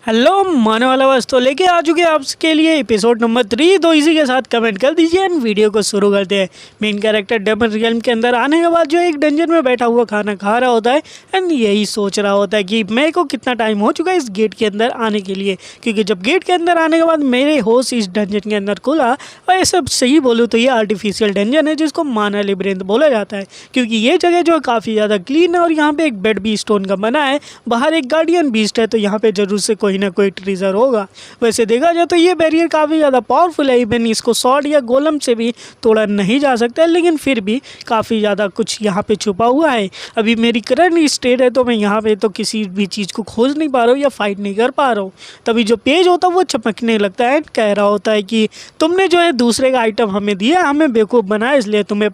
Hello माने वाला बस तो लेके आ चुके हैं आपके लिए एपिसोड नंबर 3। तो इसी के साथ कमेंट कर दीजिए एंड वीडियो को शुरू करते हैं। मेन कैरेक्टर डेमन रियल्म के अंदर आने के बाद जो एक डंजन में बैठा हुआ खाना खा रहा होता है एंड यही सोच रहा होता है कि मेरे को कितना टाइम हो चुका है इस गेट के अंदर आने के लिए, क्योंकि जब गेट के अंदर आने के बाद मेरे होश इस डंजन के अंदर खुला। और ये सब सही बोलूँ तो ये आर्टिफिशियल डंजन है जिसको माना लिब्रिंथ बोला जाता है, क्योंकि ये जगह जो है काफ़ी ज़्यादा क्लीन है और यहाँ पे एक बेड भी स्टोन का बना है। बाहर एक गार्डियन बीस्ट है तो यहाँ पे जरूर से कोई ना कोई ट्रीजर होगा। वैसे देखा जाए तो ये बैरियर काफ़ी ज़्यादा पावरफुल है, इवन इसको सॉर्ड या गोलम से भी तोड़ा नहीं जा सकता, लेकिन फिर भी काफ़ी ज़्यादा कुछ यहाँ पे छुपा हुआ है। अभी मेरी करंट स्टेट है तो मैं यहाँ पे तो किसी भी चीज़ को खोज नहीं पा रहा हूँ या फाइट नहीं कर पा रहा हूँ। तभी जो पेज होता है वो चमकने लगता है, कह रहा होता है कि तुमने जो है दूसरे का आइटम हमें दिया, हमें बेवकूफ़ बनाया, इसलिए तुम्हें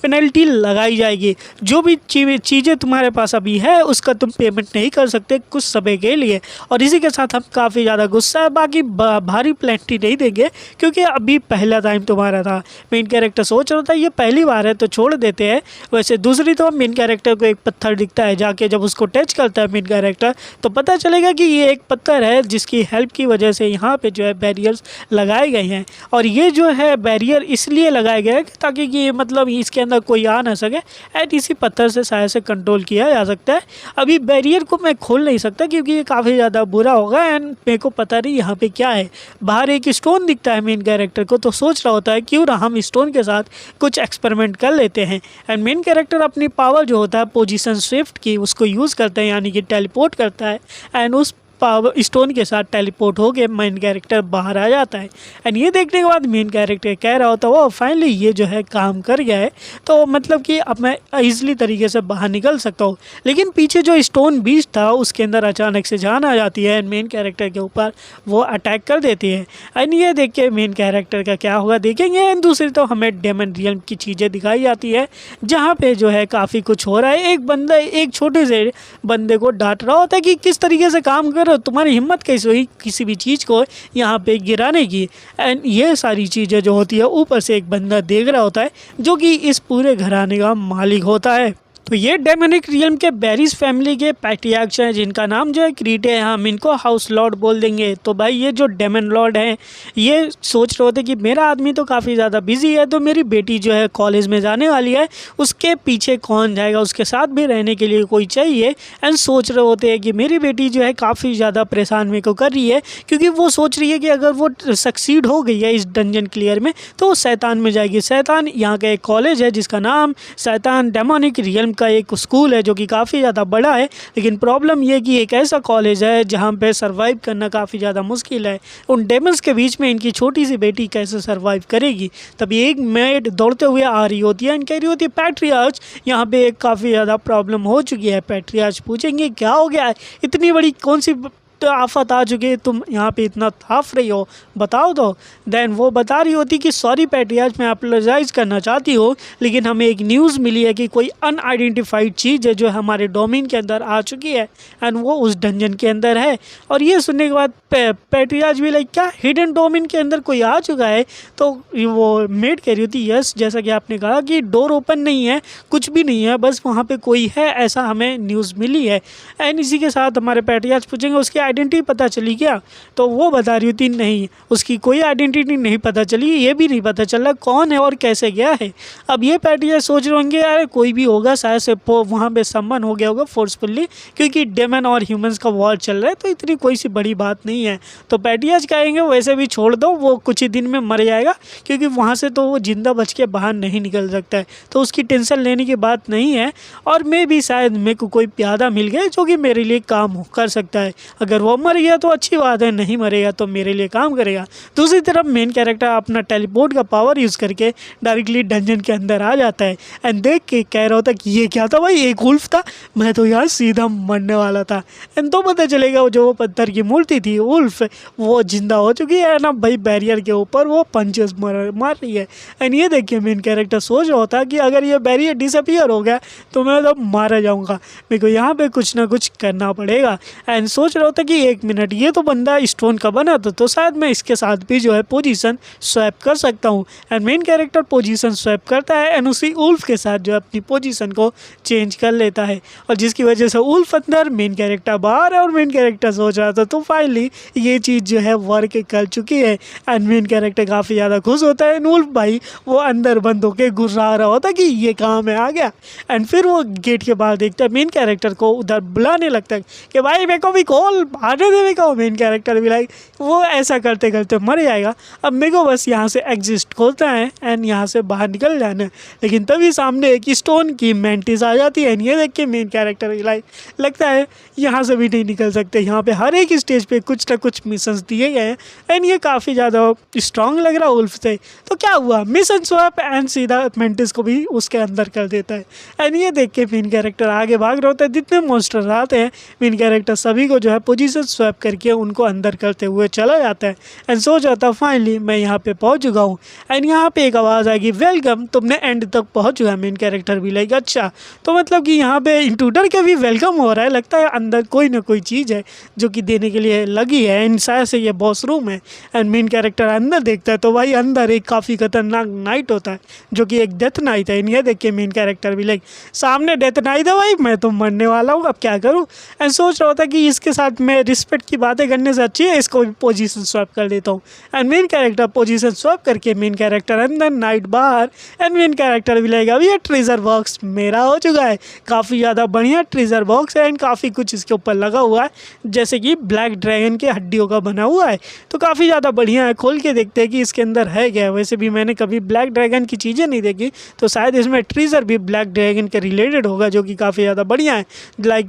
पेनल्टी लगाई जाएगी। जो भी चीज़ें तुम्हारे पास अभी है उसका तुम पेमेंट नहीं कर सकते कुछ समय के लिए। और इसी के साथ हम काफ़ी ज़्यादा गुस्सा है, बाकी भारी पेनल्टी नहीं देंगे क्योंकि अभी पहला टाइम तुम्हारा था। मेन कैरेक्टर सोच रहा था ये पहली बार है तो छोड़ देते हैं। वैसे दूसरी तो मेन कैरेक्टर को एक पत्थर दिखता है, जाके जब उसको टच करता है मेन कैरेक्टर तो पता चलेगा कि ये एक पत्थर है जिसकी हेल्प की वजह से यहाँ पे जो है बैरियर्स लगाए गए हैं। और ये जो है बैरियर इसलिए लगाए गए हैं ताकि कि मतलब इसके अंदर कोई आ ना सके एंड इसी पत्थर से शायद से कंट्रोल किया जा सकता है। अभी बैरियर को मैं खोल नहीं सकता क्योंकि ये काफ़ी ज़्यादा बुरा होगा एंड मेरे को पता नहीं यहाँ पे क्या है। बाहर एक स्टोन दिखता है मेन कैरेक्टर को तो सोच रहा होता है क्यों ना हम स्टोन के साथ कुछ एक्सपेरिमेंट कर लेते हैं। एंड मेन कैरेक्टर अपनी पावर जो होता है पोजीशन शिफ्ट की उसको यूज़ करता है, यानी कि टेलीपोर्ट करता है एंड उस पावर स्टोन के साथ टेलीपोर्ट हो के मेन कैरेक्टर बाहर आ जाता है। एंड ये देखने के बाद मेन कैरेक्टर कह रहा होता है वो फाइनली ये जो है काम कर गया है, तो मतलब कि अब मैं ईजिली तरीके से बाहर निकल सकता हूँ। लेकिन पीछे जो स्टोन बीच था उसके अंदर अचानक से जान आ जाती है एंड मेन कैरेक्टर के ऊपर वो अटैक कर देती है। एंड ये देख के मेन कैरेक्टर का क्या होगा देखेंगे। एंड दूसरी तो हमें डेमन रियल्म की चीज़ें दिखाई जाती है जहाँ पे जो है काफ़ी कुछ हो रहा है। एक बंदा एक छोटे से बंदे को डांट रहा होता है कि किस तरीके से काम कर, तुम्हारी हिम्मत कैसे हुई किसी भी चीज़ को यहाँ पे गिराने की। एंड ये सारी चीज़ें जो होती है ऊपर से एक बंदा देख रहा होता है जो कि इस पूरे घराने का मालिक होता है। तो ये डेमोनिक रियल्म के बेरिस फैमिली के पैट्रियार्क्स हैं जिनका नाम जो है क्रीटे है, हम इनको हाउस लॉर्ड बोल देंगे। तो भाई ये जो डेमन लॉर्ड हैं ये सोच रहे होते कि मेरा आदमी तो काफ़ी ज़्यादा बिजी है तो मेरी बेटी जो है कॉलेज में जाने वाली है, उसके पीछे कौन जाएगा, उसके साथ भी रहने के लिए कोई चाहिए। एंड सोच रहे होते हैं कि मेरी बेटी जो है काफ़ी ज़्यादा परेशान मेरे को कर रही है क्योंकि वो सोच रही है कि अगर वो सक्सीड हो गई है इस डंजन क्लियर में तो वो शैतान में जाएगी। शैतान यहाँ का एक कॉलेज है जिसका नाम शैतान डेमोनिक रियल्म का एक स्कूल है जो कि काफ़ी ज़्यादा बड़ा है। लेकिन प्रॉब्लम ये कि एक ऐसा कॉलेज है जहाँ पे सरवाइव करना काफ़ी ज़्यादा मुश्किल है। उन डेमन्स के बीच में इनकी छोटी सी बेटी कैसे सरवाइव करेगी। तभी एक मेड दौड़ते हुए आ रही होती है एंड कह रही होती है पैट्रियार्च यहाँ पे एक काफ़ी ज़्यादा प्रॉब्लम हो चुकी है। पैट्रियार्च पूछेंगे क्या हो गया है, इतनी बड़ी कौन सी आफत आ चुकी है, तुम यहाँ पे इतना थाफ रही हो, बताओ तो। देन वो बता रही होती कि सॉरी पैट्रियार्च मैं अपोलोजाइज करना चाहती हूँ लेकिन हमें एक न्यूज़ मिली है कि कोई अनआइडेंटिफाइड चीज़ है जो हमारे डोमेन के अंदर आ चुकी है एंड वो उस डंजन के अंदर है। और ये सुनने के बाद पैट्रियार्च भी लाइक क्या हिडन डोमेन के अंदर कोई आ चुका है। तो वो मेड कह रही होती यस, जैसा कि आपने कहा कि डोर ओपन नहीं है, कुछ भी नहीं है, बस वहाँ पे कोई है ऐसा हमें न्यूज़ मिली है। एंड इसी के साथ हमारे पैट्रियार्च पूछेंगे उसकी आइडेंटिटी पता चली क्या, तो वो बता रही होती नहीं उसकी कोई आइडेंटिटी नहीं पता चली, ये भी नहीं पता चला कौन है और कैसे गया है। अब ये पैट्रियार्च सोच रहे होंगे यार कोई भी होगा शायद से वहाँ पे सम्मन हो गया होगा फोर्सफुली क्योंकि डेमन और ह्यूमंस का वॉर चल रहा है तो इतनी कोई सी बड़ी बात नहीं है। तो पैट्रियार्च कहेंगे वैसे भी छोड़ दो, वो कुछ ही दिन में मर जाएगा क्योंकि वहाँ से तो वो जिंदा बच के बाहर नहीं निकल सकता है, तो उसकी टेंशन लेने की बात नहीं है। और मैं भी शायद मेरे को कोई प्यादा मिल गया जो कि मेरे लिए काम कर सकता है, अगर वो मर गया तो अच्छी बात है, नहीं मरेगा तो मेरे लिए काम करेगा। दूसरी तरफ मेन कैरेक्टर अपना टेलीपोर्ट का पावर यूज़ करके डायरेक्टली डंजन के अंदर आ जाता है एंड देख के कह रहा होता कि ये क्या था भाई, एक वुल्फ था, मैं तो यार सीधा मरने वाला था। एंड तो पता चलेगा जो वो पत्थर की मूर्ति थी वुल्फ वो जिंदा हो चुकी है ना भाई, बैरियर के ऊपर वो पंचेस मार रही है। एंड ये देखिए मेन कैरेक्टर सोच रहा होता कि अगर ये बैरियर डिसअपियर हो गया तो मैं तो मारा जाऊँगा, मेरे को यहाँ पर कुछ ना कुछ करना पड़ेगा। एंड सोच रहा होता है कि 1 मिनट, ये तो बंदा स्टोन का बना था, तो शायद मैं इसके साथ भी जो है पोजीशन स्वैप कर सकता हूँ। And main character position swap करता है एंड उसी उल्फ के साथ जो है अपनी पोजीशन को चेंज कर लेता है, और जिसकी वजह से उल्फ अंदर, मेन कैरेक्टर बाहर है। और मेन कैरेक्टर सोच रहा था, तो फाइनली ये चीज़ जो है वर्क कर चुकी है एंड मेन कैरेक्टर काफ़ी ज़्यादा खुश होता है। उल्फ भाई वो अंदर बंद होकर गुर्रा रहा होता कि ये कहाँ में आ गया। एंड फिर वो गेट के बाहर देखता है, मेन कैरेक्टर को उधर बुलाने लगता है कि भाई मेरे को भी कॉल आने दे। मेरे को मेन कैरेक्टर भी लाइक वो ऐसा करते करते मर जाएगा, अब मेरे को बस यहाँ से एग्जिस्ट खोलता है एंड यहाँ से बाहर निकल जाना है। लेकिन तभी सामने एक स्टोन की मेंटिस आ जाती है। ये देख के मेन कैरेक्टर भी लाइक लगता है यहाँ से भी नहीं निकल सकते। यहाँ पे हर एक स्टेज पे कुछ ना कुछ मिशंस दिए गए हैं एंड ये काफ़ी ज़्यादा स्ट्रांग लग रहा है उल्फ से। तो क्या हुआ, मिशन स्वैप एंड सीधा मेंटिस को भी उसके अंदर कर देता है। एंड ये देख के मेन कैरेक्टर आगे भाग रहा होता है। जितने मॉन्स्टर आते हैं मेन कैरेक्टर सभी को जो है पोजीशन स्वैप करके उनको अंदर करते हुए चला जाता है एंड सोच जाता है फाइनली मैं यहाँ पे पहुँच चुका हूँ। एंड यहाँ पे एक आवाज़ आएगी, वेलकम, तुमने एंड तक पहुँच चुका है। मेन कैरेक्टर भी लाइक अच्छा, तो मतलब कि यहाँ पे इंट्रूडर का भी वेलकम हो रहा है। लगता है अंदर कोई ना कोई चीज़ है जो कि देने के लिए लगी है एंड शायद से ये बॉस रूम है। एंड मेन कैरेक्टर अंदर देखता है तो भाई अंदर एक काफ़ी खतरनाक नाइट होता है जो कि एक डेथ नाइट है। ये देख के मेन कैरेक्टर भी लाइक सामने डेथ नाइट है भाई, मैं तो मरने वाला हूँ, अब क्या करूँ। एंड सोच रहा होता कि इसके साथ मैं रिस्पेक्ट की बातें करने से अच्छी है इसको भी पोजीशन स्वैप कर देता हूँ। And main character position swap करके मेन कैरेक्टर अंदर, नाइट बाहर। एंड मेन कैरेक्टर भी लगेगा अभी ये ट्रेजर बॉक्स मेरा हो चुका है। काफ़ी ज़्यादा बढ़िया ट्रेजर बॉक्स है एंड काफ़ी कुछ इसके ऊपर लगा हुआ है जैसे कि ब्लैक ड्रैगन के हड्डियों का बना हुआ है, तो काफ़ी ज़्यादा बढ़िया है। खोल के देखते हैं कि इसके अंदर है क्या। वैसे भी मैंने कभी ब्लैक ड्रैगन की चीज़ें नहीं देखी, तो शायद इसमें ट्रेजर भी ब्लैक ड्रैगन के रिलेटेड होगा जो कि काफ़ी ज़्यादा बढ़िया है। लाइक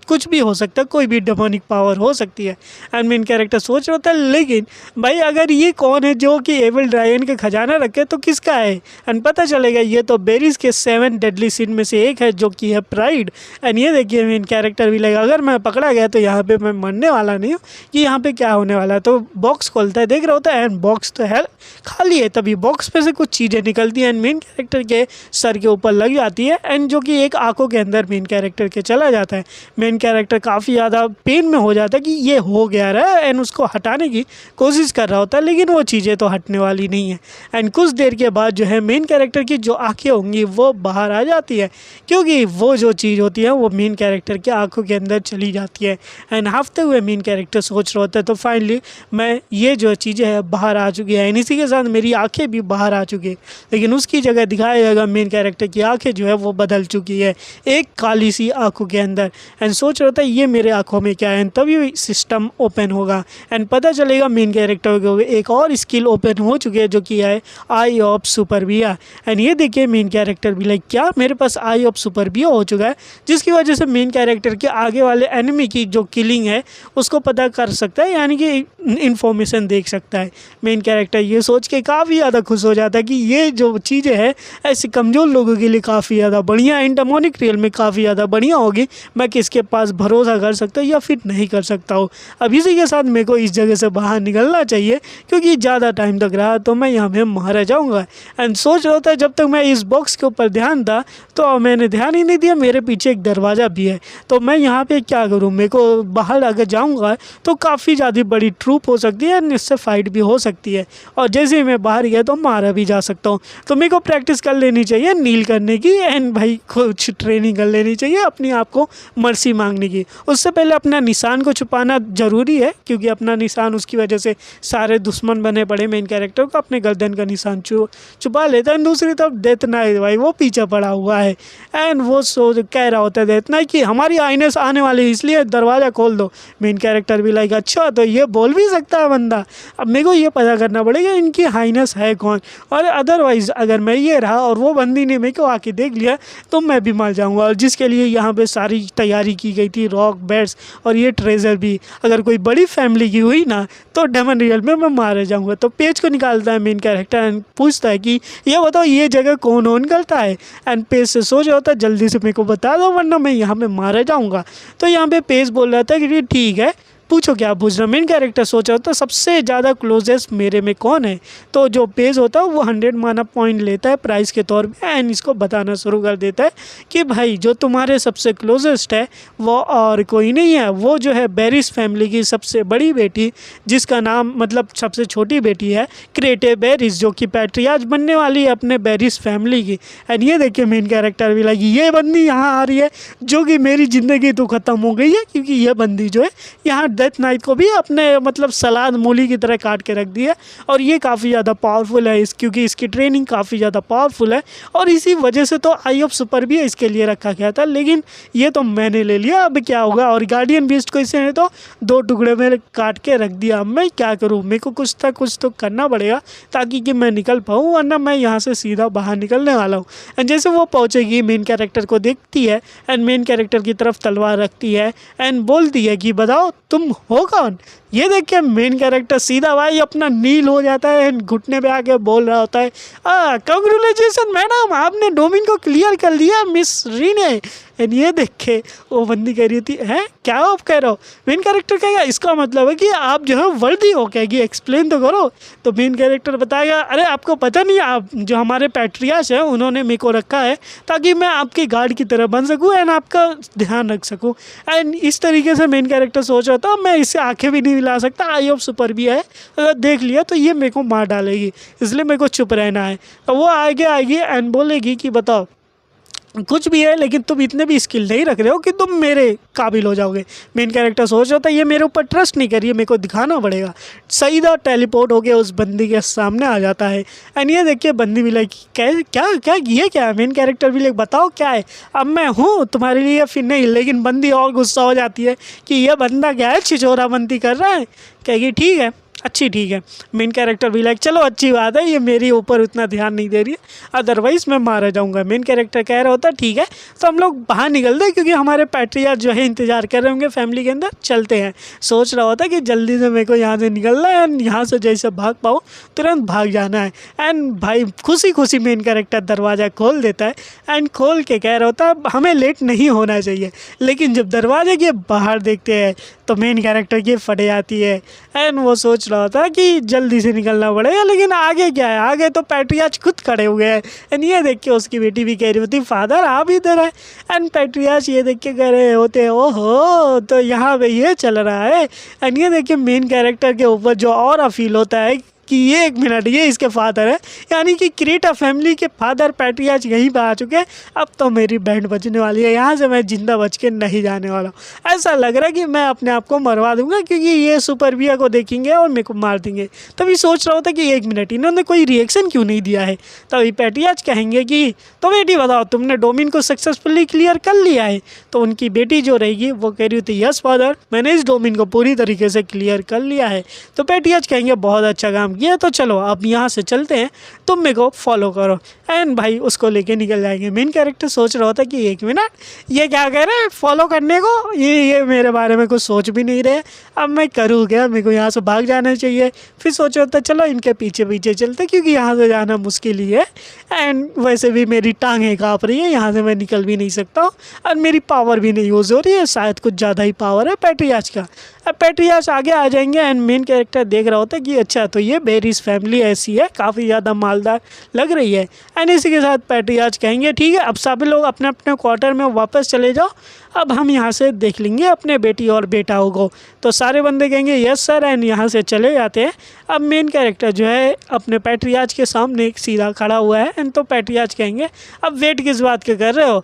कुछ भी हो सकता है, कोई भी डेमोनिक पावर हो सकती है। एंड मेन कैरेक्टर सोच रहा था लेकिन भाई अगर ये कौन है जो कि एविल ड्रैगन का खजाना रखे तो किसका है। एंड पता चलेगा ये तो बेरीज के 7 डेडली सिन में से एक है जो कि है प्राइड। एंड ये देखिए मेन कैरेक्टर भी लगा अगर मैं पकड़ा गया तो यहाँ पे मैं मरने वाला नहीं हूँ कि यहाँ पे क्या होने वाला है। तो बॉक्स खोलता है, देख रहा होता है एंड बॉक्स तो है खाली है। तभी बॉक्स पे से कुछ चीज़ें निकलती हैं एंड मेन कैरेक्टर के सर के ऊपर लग जाती है एंड जो कि एक आंखों के अंदर मेन कैरेक्टर के चला जाता है। मेन कैरेक्टर काफ़ी ज़्यादा पेन में हो जाता है कि ये हो गया रहा है एंड उसको हटाने की कोशिश कर रहा होता है लेकिन वो चीज़ें तो हटने वाली नहीं है। एंड कुछ देर के बाद जो है मेन कैरेक्टर की जो आँखें होंगी वो बाहर आ जाती है क्योंकि वो जो चीज़ होती है वो मेन कैरेक्टर के आंखों के अंदर चली जाती है। एंड हाफते हुए मेन कैरेक्टर सोच रहा होता है तो फाइनली मैं ये जो चीज़ें हैं बाहर आ चुकी है एंड इसी के साथ मेरी आंखें भी बाहर आ चुकी है। लेकिन उसकी जगह दिखाया जाएगा मेन कैरेक्टर की आंखें जो है वो बदल चुकी है एक काली सी आंखों के अंदर। एंड सोच रहा होता है ये मेरे आंखों में क्या है, तभी सिस्टम ओपन होगा एंड पता चलेगा मेन कैरेक्टर को एक और स्किल ओपन हो चुकी है जो कि है आई ऑफ सुपरबिया। एंड ये देखिए मेन कैरेक्टर भी लाइक क्या मेरे पास आई ऑफ सुपरबिया हो चुका है जिसकी वजह से मेन कैरेक्टर के आगे वाले एनिमी की जो किलिंग है उसको पता कर सकता है, यानी कि इन्फॉर्मेशन देख सकता है। मेन कैरेक्टर ये सोच के काफ़ी ज़्यादा खुश हो जाता है कि ये जो चीज़ें हैं ऐसे कमज़ोर लोगों के लिए काफ़ी ज़्यादा बढ़िया है, डेमोनिक रियल में काफ़ी ज़्यादा बढ़िया होगी। मैं किसके पास भरोसा कर सकता हूँ या फिर नहीं कर सकता हूँ। अब इसी के साथ मेरे को इस जगह से बाहर निकलना चाहिए क्योंकि ज़्यादा टाइम तक रहा तो मैं यहाँ पे मारा जाऊँगा। एंड सोच रहा था जब तक मैं इस बॉक्स के ऊपर ध्यान था तो मैंने ध्यान ही नहीं दिया मेरे पीछे एक दरवाज़ा भी है, तो मैं यहाँ पे क्या करूँ। मेरे को बाहर अगर जाऊँगा तो काफ़ी ज़्यादा बड़ी ट्रूप हो सकती है एंड इससे फाइट भी हो सकती है और जैसे ही मैं बाहर गया तो मारा भी जा सकता हूँ। तो मेरे को प्रैक्टिस कर लेनी चाहिए नील करने की एंड भाई कुछ ट्रेनिंग कर लेनी चाहिए अपने आप को मर्सी मांगने की। उससे पहले अपना निशान को छुपाना ज़रूरी है क्योंकि अपना निशान उसकी वजह से सारे दुश्मन बने पड़े मेन कैरेक्टर को अपने गर्दन का निशान छुपा लेता है। दूसरी तरफ डेथ नाइट भाई वो पीछे पड़ा हुआ है एंड वो कह रहा होता है डेथ नाइट कि हमारी आइनेस आने वाली है इसलिए दरवाज़ा खोल दो। मेन कैरेक्टर भी लाइक अच्छा तो ये बोल भी सकता है बंदा, अब मेरे को ये पता करना पड़ेगा इनकी हाइनेस है कौन, और अदरवाइज़ अगर मैं ये रहा और वो बंदी ने मेरे को आके देख लिया तो मैं भी मर जाऊंगा। और जिसके लिए यहाँ पे सारी तैयारी की गई थी, रॉक बेड्स और ये ट्रेजर भी, अगर कोई बड़ी फैमिली की हुई ना तो डेमन रियल में मैं मारे जाऊँगा। तो पेज को निकालता है मेन कैरेक्टर एंड पूछता है कि ये बताओ ये जगह कौन ऑन करता है। एंड पेज से सोच रहा होता जल्दी से मेरे को बता दो वरना मैं यहाँ पे मारा जाऊँगा। तो यहाँ पे पेज बोल रहा था कि ठीक है पूछो क्या पूछना। मेन कैरेक्टर सोचा होता सबसे ज़्यादा क्लोजेस्ट मेरे में कौन है, तो जो पेज होता है वो 100 माना पॉइंट लेता है प्राइस के तौर पे एंड इसको बताना शुरू कर देता है कि भाई जो तुम्हारे सबसे क्लोजेस्ट है वो और कोई नहीं है, वो जो है बेरिस फैमिली की सबसे बड़ी बेटी, जिसका नाम मतलब सबसे छोटी बेटी है क्रेटे बेरिस, जो कि पैट्रियार्च बनने वाली है अपने बेरिस फैमिली की। एंड ये देखिए मेन कैरेक्टर भी लगी ये बंदी यहाँ आ रही है, जो कि मेरी ज़िंदगी तो ख़त्म हो गई है, क्योंकि ये बंदी जो है यहाँ डेथ नाइट को भी अपने मतलब सलाद मूली की तरह काट के रख दी है। और ये काफ़ी ज़्यादा पावरफुल है क्योंकि इसकी ट्रेनिंग काफ़ी ज़्यादा पावरफुल है और इसी वजह से तो आई ऑफ सुपर भी इसके लिए रखा गया था, लेकिन ये तो मैंने ले लिया, अब क्या होगा। और गार्डियन बीस्ट को इसने तो 2 टुकड़े में काट के रख दिया। अब मैं क्या करूँ, मेरे को कुछ तो करना पड़ेगा ताकि कि मैं निकल पाऊँ, वरना मैं यहाँ से सीधा बाहर निकलने वाला हूँ। एंड जैसे वो पहुँचेगी मेन कैरेक्टर को देखती है एंड मेन कैरेक्टर की तरफ तलवार रखती है एंड बोलती है कि बताओ तुम हो कौन। ये देख के मेन कैरेक्टर सीधा भाई अपना नील हो जाता है एंड घुटने पे आके बोल रहा होता है कंग्रेचुलेसन मैडम, आपने डोमेन को क्लियर कर लिया मिस री ने। एंड ये देख के वो बंदी कह रही थी हैं क्या आप कह रहे हो। मेन कैरेक्टर कहेगा इसका मतलब है कि आप जो है वर्दी हो, कहेगी एक्सप्लेन तो करो। तो मेन कैरेक्टर बताएगा अरे आपको पता नहीं, आप जो हमारे पैट्रियार्च है उन्होंने मेरे को रखा है ताकि मैं आपके गार्ड की तरह बन सकूँ एंड आपका ध्यान रख सकूँ। एंड इस तरीके से मेन कैरेक्टर सोच रहा था मैं इससे आंखें भी नहीं ला सकता, आई ऑफ सुपर भी है, अगर देख लिया तो ये मेरे को मार डालेगी, इसलिए मेरे को चुप रहना है। तो वो आगे आएगी एंड बोलेगी कि बताओ कुछ भी है लेकिन तुम इतने भी स्किल नहीं रख रहे हो कि तुम मेरे काबिल हो जाओगे। मेन कैरेक्टर सोच रहा था ये मेरे ऊपर ट्रस्ट नहीं कर रही है, मेरे को दिखाना पड़ेगा। सीधा टेलीपोर्ट हो गया उस बंदी के सामने आ जाता है एंड ये देखिए बंदी भी लाइक क्या क्या ये क्या है। मेन कैरेक्टर भी लाइक बताओ क्या है, अब मैं हूँ तुम्हारे लिए या फिर नहीं। लेकिन बंदी और गुस्सा हो जाती है कि ये बंदा क्या है छिछोरा बंदी कर रहा है, कहेगी ठीक है ठीक है। मेन कैरेक्टर भी लाइक चलो अच्छी बात है, ये मेरे ऊपर उतना ध्यान नहीं दे रही है, अदरवाइज़ मैं मारा जाऊंगा। मेन कैरेक्टर कह रहा होता ठीक है तो हम लोग बाहर निकलते हैं क्योंकि हमारे पैट्रियार्च जो है इंतज़ार कर रहे होंगे फैमिली के अंदर, चलते हैं। सोच रहा होता कि जल्दी से मेरे को यहाँ से निकलना है एंड यहाँ से जैसे भाग पाऊँ तुरंत भाग जाना है। एंड भाई खुशी मेन कैरेक्टर दरवाज़ा खोल देता है एंड खोल के कह रहा होता हमें लेट नहीं होना चाहिए। लेकिन जब दरवाजे के बाहर देखते हैं तो मेन कैरेक्टर की फट जाती है एंड वो सोच रहा होता है कि जल्दी से निकलना पड़ेगा। लेकिन आगे क्या है, आगे तो पैट्रियार्च खुद खड़े हुए हैं एंड ये देख के उसकी बेटी भी कह रही होती फादर आप इधर है। एंड पैट्रियार्च ये देख के कह रहे होते ओहो तो यहाँ पे ये चल रहा है। एंड ये देखिए मेन कैरेक्टर के ऊपर जो और फील होता है कि ये 1 मिनट ये इसके फादर है, यानी कि क्रेटा फैमिली के फादर पैट्रियार्च यहीं पर आ चुके हैं। अब तो मेरी बैंड बजने वाली है, यहाँ से मैं जिंदा बच के नहीं जाने वाला हूँ। ऐसा लग रहा है कि मैं अपने आप को मरवा दूंगा क्योंकि ये सुपरबिया को देखेंगे और मेरे को मार देंगे। तभी सोच रहा होता कि 1 मिनट इन्होंने कोई रिएक्शन क्यों नहीं दिया है। तभी पैट्रियार्च कहेंगे कि तो बेटी बताओ तुमने डोमेन को सक्सेसफुली क्लियर कर लिया है। तो उनकी बेटी जो रहेगी वो कह रही थी यस फादर मैंने इस डोमेन को पूरी तरीके से क्लियर कर लिया है। तो पैट्रियार्च कहेंगे बहुत अच्छा काम ये तो चलो अब यहाँ से चलते हैं, तुम मेरे को फॉलो करो। एंड भाई उसको लेके निकल जाएंगे। मेन कैरेक्टर सोच रहा होता कि 1 मिनट ये क्या कह रहे हैं फॉलो करने को, ये मेरे बारे में कुछ सोच भी नहीं रहे, अब मैं करूँ क्या, मेरे को यहाँ से भाग जाना चाहिए। फिर सोच रहा होता चलो इनके पीछे पीछे चलते क्योंकि यहाँ से जाना मुश्किल ही है एंड वैसे भी मेरी टांगें काँप रही है, यहाँ से मैं निकल भी नहीं सकता हूँ और मेरी पावर भी नहीं यूज़ हो रही है, शायद कुछ ज़्यादा ही पावर है पैट्रियार्च का। अब पैट्रियार्च आगे आ जाएंगे एंड मेन कैरेक्टर देख रहा होता है कि अच्छा तो ये बेरिस फैमिली ऐसी है, काफ़ी ज़्यादा मालदार लग रही है। एंड इसी के साथ पैट्रियार्च कहेंगे ठीक है अब सभी लोग अपने अपने क्वार्टर में वापस चले जाओ, अब हम यहाँ से देख लेंगे अपने बेटी और बेटाओं को। तो सारे बंदे कहेंगे यस सर एंड यहाँ से चले जाते हैं। अब मेन कैरेक्टर जो है अपने पैट्रियार्च के सामने एक सीधा खड़ा हुआ है एंड तो पैट्रियार्च कहेंगे अब वेट किस बात के कर रहे हो।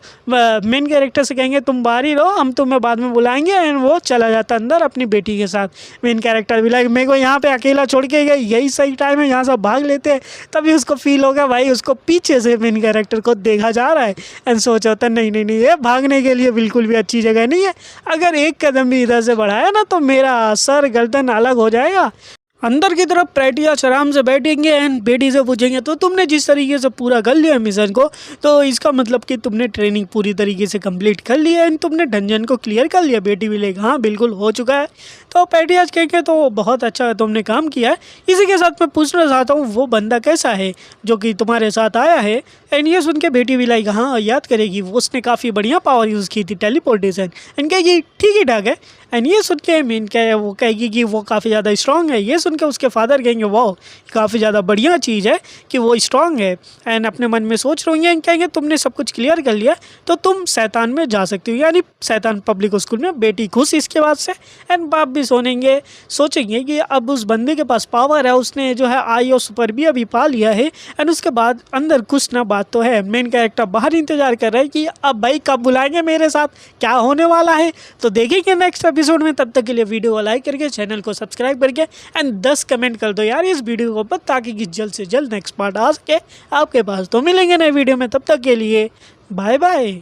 मेन कैरेक्टर से कहेंगे तुम बाहर ही रहो हम तुम्हें बाद में बुलाएंगे एंड वो चला जाता अंदर अपनी बेटी के साथ। मेन कैरेक्टर भी लाइक मेरे को यहाँ पे अकेला छोड़ के गए, यही सही टाइम है यहाँ से भाग लेते हैं। तभी उसको फील होगा भाई उसको पीछे से मेन कैरेक्टर को देखा जा रहा है एंड सोचा होता नहीं ये भागने के लिए बिल्कुल भी अच्छी जगह नहीं है, अगर एक कदम भी इधर से बढ़ाया ना तो मेरा सर गर्दन अलग हो जाएगा। अंदर की तरफ पैट्रियार्च आराम से बैठेंगे एंड बेटी से पूछेंगे तो तुमने जिस तरीके से पूरा कर लिया मिशन को तो इसका मतलब कि तुमने ट्रेनिंग पूरी तरीके से कंप्लीट कर लिया एंड तुमने डंजन को क्लियर कर लिया। बेटी भी लेगा हाँ बिल्कुल हो चुका है। तो पैट्रियार्च कहेंगे तो बहुत अच्छा तुमने काम किया है। इसी के साथ मैं पूछना चाहता हूँ वो बंदा कैसा है जो कि तुम्हारे साथ आया है। एंड ये सुन के बेटी भी लाइक हाँ याद करेगी वो उसने काफ़ी बढ़िया पावर यूज़ की थी टेलीपोर्टेशन एंड कहेगी ठीक ही ठाक है एंड ये सुन के मेन क्या है वो कहेगी कि वो काफ़ी ज़्यादा स्ट्रांग है। ये सुन के उसके फादर कहेंगे वाह काफ़ी ज़्यादा बढ़िया चीज़ है कि वो स्ट्रांग है। एंड अपने मन में सोच रही हैं कहेंगे तुमने सब कुछ क्लियर कर लिया तो तुम शैतान में जा सकती हो, यानी शैतान पब्लिक स्कूल में। बेटी खुश इसके बाद से। एंड बाप भी सोचेंगे कि अब उस बंदे के पास पावर है, उसने जो है आईओ सुपर भी अभी पा लिया है। एंड उसके बाद अंदर कुछ ना बात तो है। मेन कैरेक्टर बाहर इंतजार कर रहा है कि अब भाई कब बुलाएंगे मेरे साथ, क्या होने वाला है। तो देखेंगे नेक्स्ट एपिसोड में। तब तक के लिए वीडियो को लाइक करके चैनल को सब्सक्राइब करके एंड 10 कमेंट कर दो यार इस वीडियो को ऊपर, ताकि कि जल्द से जल्द नेक्स्ट पार्ट आ सके आपके पास। तो मिलेंगे नए वीडियो में, तब तक के लिए बाय बाय।